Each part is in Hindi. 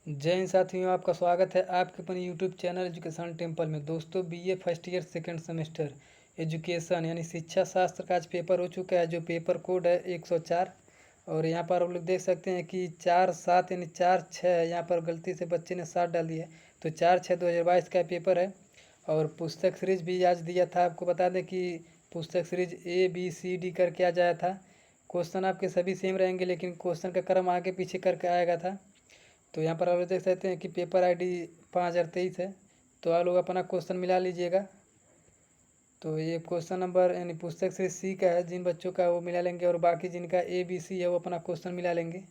जय हिंद साथियों, आपका स्वागत है आपके अपने यूट्यूब चैनल एजुकेशन टेम्पल में। दोस्तों, BA first year second semester education यानी शिक्षा शास्त्र का आज पेपर हो चुका है, जो पेपर कोड है 104। और यहाँ पर आप लोग देख सकते हैं कि 4-7 यानी 4-6 यहाँ पर गलती से बच्चे ने 7 डाल दिया है, तो 4-6-2022 का पेपर है। और पुस्तक सीरीज भी आज दिया था। आपको बता दें कि पुस्तक सीरीज ABCD करके आ जाया था। क्वेश्चन आपके सभी सेम रहेंगे, लेकिन क्वेश्चन का क्रम आगे पीछे करके आएगा था। तो यहाँ पर आप लोग देख सकते हैं कि पेपर ID 5023 है, तो आप लोग अपना क्वेश्चन मिला लीजिएगा। तो ये क्वेश्चन नंबर यानी पुस्तक से C का है, जिन बच्चों का वो मिला लेंगे, और बाकी जिनका ABC है वो अपना क्वेश्चन मिला लेंगे।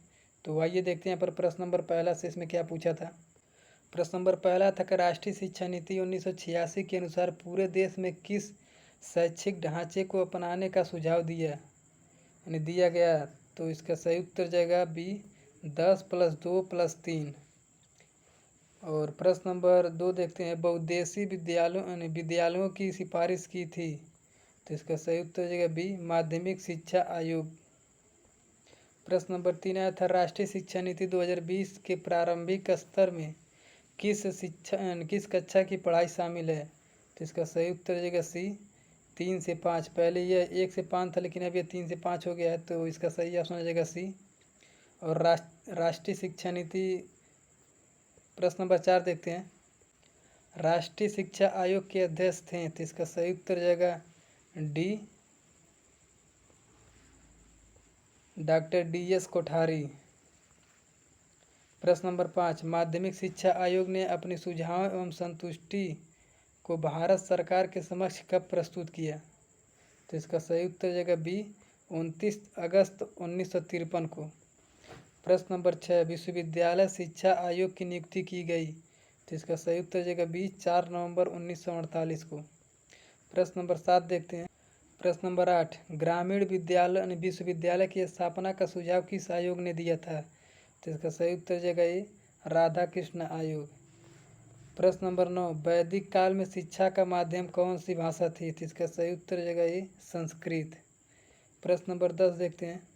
तो आइए देखते हैं यहाँ पर प्रश्न नंबर पहला से इसमें क्या पूछा था। प्रश्न नंबर पहला था कि राष्ट्रीय शिक्षा नीति 1986 के अनुसार पूरे देश में किस शैक्षिक ढांचे को अपनाने का सुझाव दिया गया। तो इसका सही उत्तर जाएगा B, 10+2+3। और प्रश्न नंबर 2 देखते हैं, बहुउद्देशीय विद्यालयों की सिफारिश की थी। तो इसका सही उत्तर हो जाएगा बी, माध्यमिक शिक्षा आयोग। प्रश्न नंबर 3 आया था, राष्ट्रीय शिक्षा नीति 2020 के प्रारंभिक स्तर में किस कक्षा की पढ़ाई शामिल है। तो इसका सही उत्तर हो जाएगा सी, 3 से 5। पहले यह 1 से 5 था, लेकिन अब यह 3 से 5 हो गया है, तो इसका सही ऑप्शन हो जाएगा सी। और राष्ट्रीय शिक्षा नीति प्रश्न नंबर 4 देखते हैं, राष्ट्रीय शिक्षा आयोग के अध्यक्ष थे। तो इसका सही उत्तर जाएगा डी, डॉक्टर DS कोठारी। प्रश्न नंबर 5, माध्यमिक शिक्षा आयोग ने अपने सुझाव एवं संतुष्टि को भारत सरकार के समक्ष कब प्रस्तुत किया। तो इसका सही उत्तर जाएगा बी, 29 अगस्त 1953 को। प्रश्न नंबर 6, विश्वविद्यालय शिक्षा आयोग की नियुक्ति की गई। तो इसका सही उत्तर जाएगा बी, 4 नवंबर 1948 को। प्रश्न नंबर 7 देखते हैं। प्रश्न नंबर 8, ग्रामीण विश्वविद्यालय की स्थापना का सुझाव किस आयोग ने दिया था। तो इसका सही उत्तर जाएगा ए, राधा कृष्ण आयोग। प्रश्न नंबर 9, वैदिक काल में शिक्षा का माध्यम कौन सी भाषा थी। तो इसका सही उत्तर जाएगा ए, संस्कृत। प्रश्न नंबर 10 देखते हैं,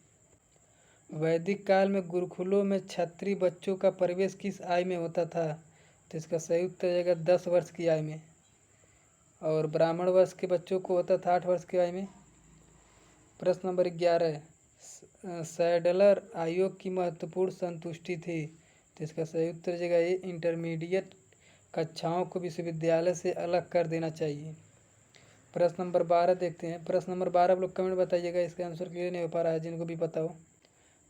वैदिक काल में गुरुकुलों में क्षत्रिय बच्चों का प्रवेश किस आयु में होता था। तो इसका सही उत्तर जाएगा 10 वर्ष की आयु में। और ब्राह्मण वर्ष के बच्चों को होता था 8 वर्ष की आयु में। प्रश्न नंबर 11, सैडलर आयोग की महत्वपूर्ण संतुष्टि थी। तो इसका सही उत्तर जाएगा ये, इंटरमीडिएट कक्षाओं को विश्वविद्यालय से अलग कर देना चाहिए। प्रश्न नंबर 12 देखते हैं। प्रश्न नंबर 12 आप लोग कमेंट बताइएगा, इसका आंसर क्लियर नहीं हो पा रहा है, जिनको भी पता हो।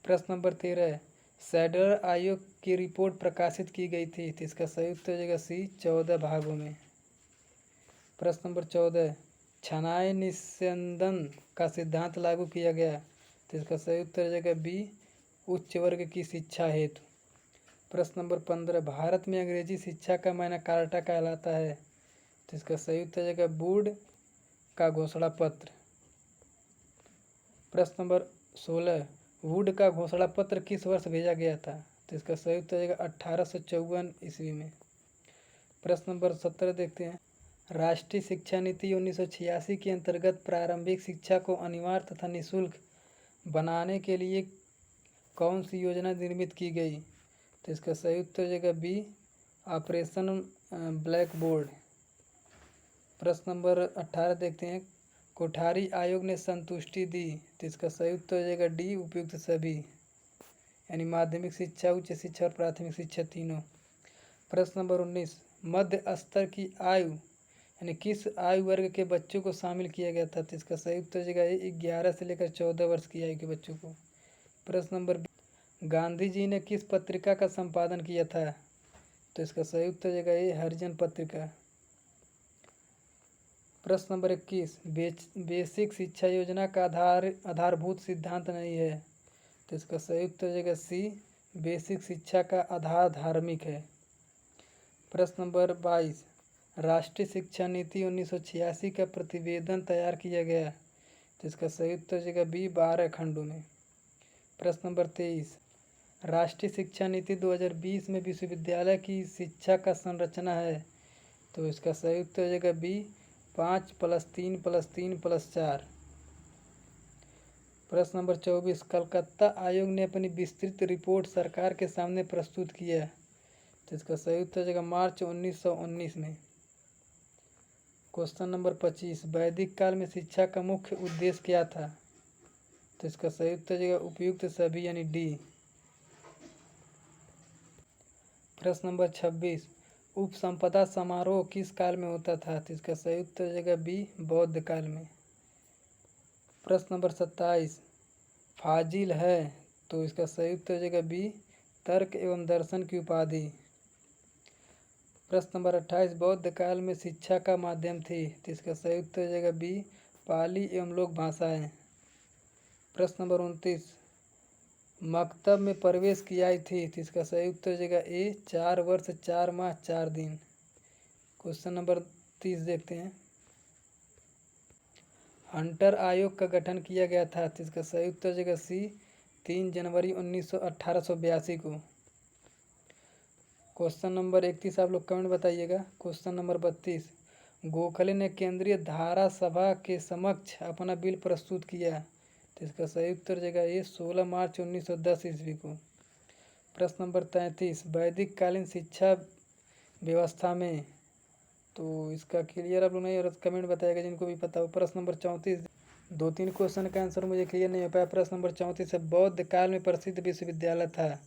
प्रश्न नंबर 13, सैडलर आयोग की रिपोर्ट प्रकाशित की गई थी। तो इसका सही उत्तर जाएगा सी, 14 भागों में। प्रश्न नंबर 14, छनाई निस्यंदन का सिद्धांत लागू किया गया। तो इसका सही उत्तर जाएगा बी, उच्च वर्ग की शिक्षा हेतु। प्रश्न नंबर 15, भारत में अंग्रेजी शिक्षा का मायना कार्टा कहलाता है। तो इसका सही उत्तर जाएगा वुड का घोषणा पत्र। प्रश्न नंबर 16, वुड का घोषणा पत्र किस वर्ष भेजा गया था। तो इसका सही उत्तर जाएगा 1854 ईस्वी में। प्रश्न नंबर 17 देखते हैं, राष्ट्रीय शिक्षा नीति 1986 के अंतर्गत प्रारंभिक शिक्षा को अनिवार्य तथा निःशुल्क बनाने के लिए कौन सी योजना निर्मित की गई। तो इसका सही उत्तर जाएगा बी, ऑपरेशन ब्लैक बोर्ड। प्रश्न नंबर 18 देखते हैं, कोठारी आयोग ने संतुष्टि दी। तो इसका सही उत्तर जाएगा डी, उपयुक्त सभी, यानी माध्यमिक शिक्षा, उच्च शिक्षा और प्राथमिक शिक्षा तीनों। प्रश्न नंबर 19, मध्य स्तर की आयु यानी किस आयु वर्ग के बच्चों को शामिल किया गया था। तो इसका सही उत्तर जाएगा 11 से लेकर 14 वर्ष की आयु के बच्चों को। प्रश्न नंबर, गांधी जी ने किस पत्रिका का संपादन किया था। तो इसका सही उत्तर जाएगा ये, हरिजन पत्रिका। प्रश्न नंबर 21, बेसिक शिक्षा योजना का आधारभूत सिद्धांत नहीं है। तो इसका सही उत्तर जाएगा सी, बेसिक शिक्षा का आधार धार्मिक है। प्रश्न नंबर 22, राष्ट्रीय शिक्षा नीति 1986 का प्रतिवेदन तैयार किया गया। तो इसका सही उत्तर जाएगा बी, 12 खंडों में। प्रश्न नंबर 23, राष्ट्रीय शिक्षा नीति 2020 में विश्वविद्यालय की शिक्षा का संरचना है। तो इसका सही उत्तर जाएगा बी, 5+3+3+4। प्रश्न नंबर 24, कलकत्ता आयोग ने अपनी विस्तृत रिपोर्ट सरकार के सामने प्रस्तुत किया। तो इसका सही उत्तर हो जाएगा मार्च 1919 में। क्वेश्चन नंबर 25, वैदिक काल में शिक्षा का मुख्य उद्देश्य क्या था? तो इसका सही उत्तर हो जाएगा उपयुक्त सभी यानी डी। प्रश्न नंबर 26, उपसंपदा समारोह किस काल में होता था? तो इसका सही उत्तर हो जाएगा बी, बौद्ध काल में। प्रश्न नंबर 27, फाजिल है, तो इसका सही उत्तर हो जाएगा बी, तर्क एवं दर्शन की उपाधि। प्रश्न नंबर 28, बौद्ध काल में शिक्षा का माध्यम थी, तो इसका सही उत्तर हो जाएगा बी, पाली एवं लोक भाषाएं। प्रश्न नंबर 29, मकतब में प्रवेश की आई थी, तो इसका सही उत्तर हो जाएगा ए, 4 वर्ष 4 माह 4 दिन। क्वेश्चन नंबर 30 देखते हैं, हंटर आयोग का गठन किया गया था, तो इसका सही उत्तर हो जाएगा सी, 3 जनवरी 1882 को। क्वेश्चन नंबर 31 आप लोग कमेंट बताइएगा। क्वेश्चन नंबर 32, गोखले ने केंद्रीय धारा सभा के समक्ष अपना बिल प्रस्तुत किया, तो इसका सही उत्तर हो जाएगा ये 16 मार्च 1910 ईस्वी को। प्रश्न नंबर 33, वैदिक कालीन शिक्षा व्यवस्था में, तो इसका क्लियर आप लोग नहीं और कमेंट बताइएगा जिनको भी पता हो। प्रश्न नंबर 34, 2-3 क्वेश्चन का आंसर मुझे क्लियर नहीं हो पाया। प्रश्न नंबर 34 है, बौद्ध काल में प्रसिद्ध विश्वविद्यालय था,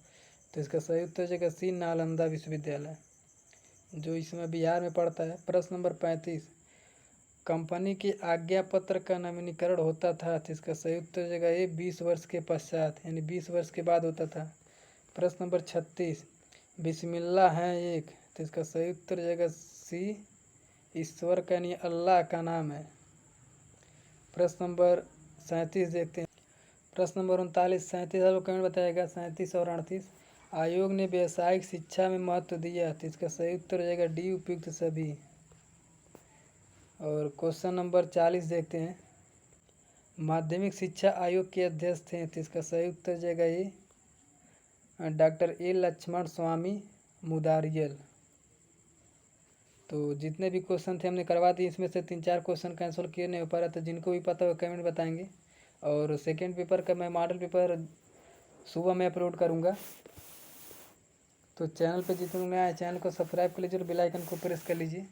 तो इसका सही उत्तर हो जाएगा सी, नालंदा विश्वविद्यालय, जो इसमें बिहार में पड़ता है। प्रश्न नंबर 35, कंपनी के आज्ञा पत्र का नवीनीकरण होता था, तो इसका सही उत्तर हो जाएगा ये 20 वर्ष के पश्चात यानी 20 वर्ष के बाद होता था। प्रश्न नंबर 36, बिस्मिल्लाह है एक, तो इसका सही उत्तर हो जाएगा सी, ईश्वर का यानी अल्लाह का नाम है। प्रश्न नंबर 37 देखते हैं। प्रश्न नंबर 39, 37 आप लोग कमेंट बताएगा। 37 और 38, आयोग ने व्यावसायिक शिक्षा में महत्व दिया, तो इसका सही उत्तर हो जाएगा डी, उपयुक्त सभी। और क्वेश्चन नंबर 40 देखते हैं, माध्यमिक शिक्षा आयोग के अध्यक्ष थे, तो इसका सही उत्तर हो जाएगा ये डॉक्टर ए लक्ष्मण स्वामी मुदारियल। तो जितने भी क्वेश्चन थे हमने करवा दिए, इसमें से 3-4 क्वेश्चन का आंसर क्लियर नहीं हो पा रहा था, जिनको भी पता हो कमेंट बताएंगे। और सेकेंड पेपर का मैं मॉडल पेपर सुबह में अपलोड करूँगा। तो चैनल पे जितने लोग नए आए चैनल को सब्सक्राइब कर लीजिए और बेल आइकन को प्रेस कर लीजिए।